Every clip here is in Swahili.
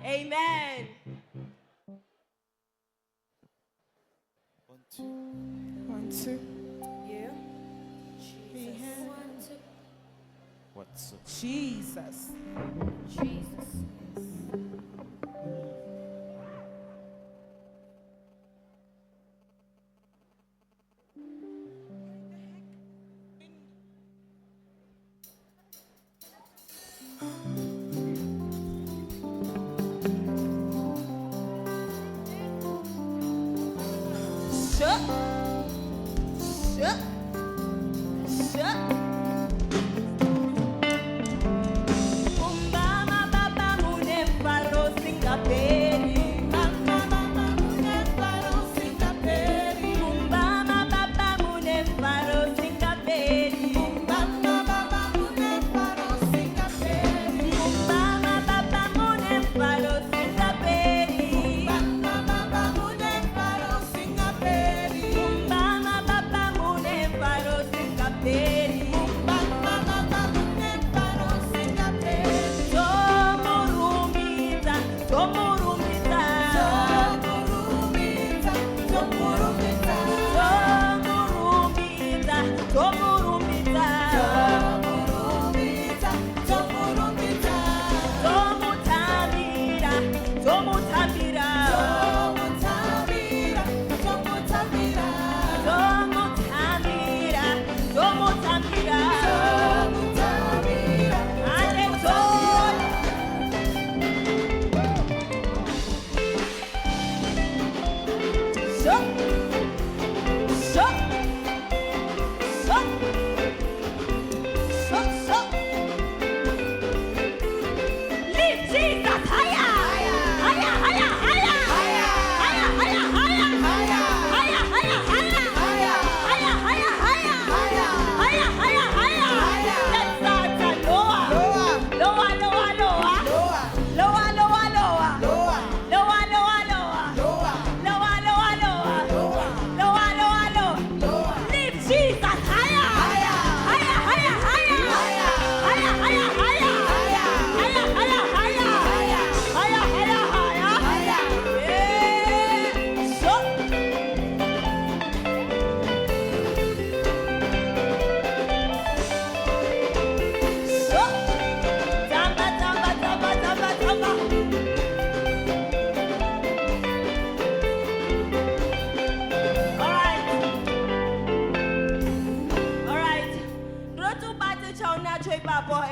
Amen. 1, 2. 1, 2. Yeah. Jesus. 1, 2. Jesus. Jesus.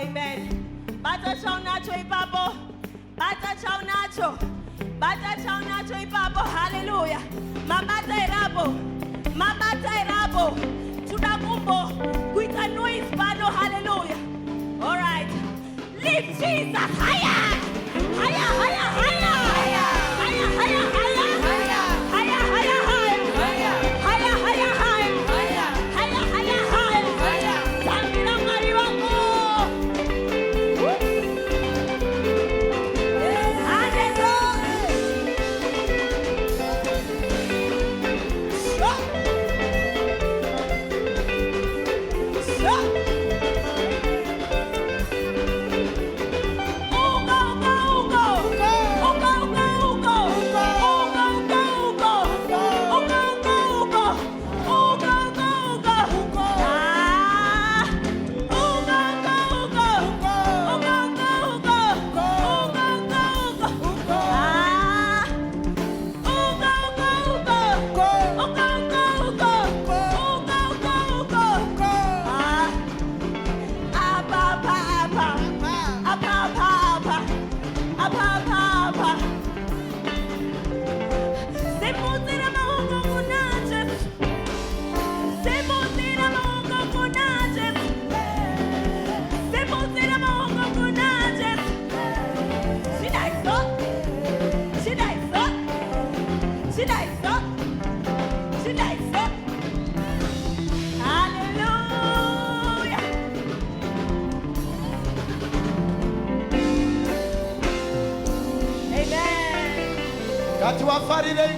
Amen. Bata chau nacho ipapo. Bata chau nacho. Bata chau nacho ipapo. Hallelujah. Mabata irabo. Mabata irabo. Tunakumbo. Kuita noise bado. Hallelujah. All right. Lift Jesus higher. Higher, higher, higher. Higher, higher, higher. Higher, higher, higher. Higher, higher, higher. Higher, higher, higher. Tamira mariwako. Kati wafarire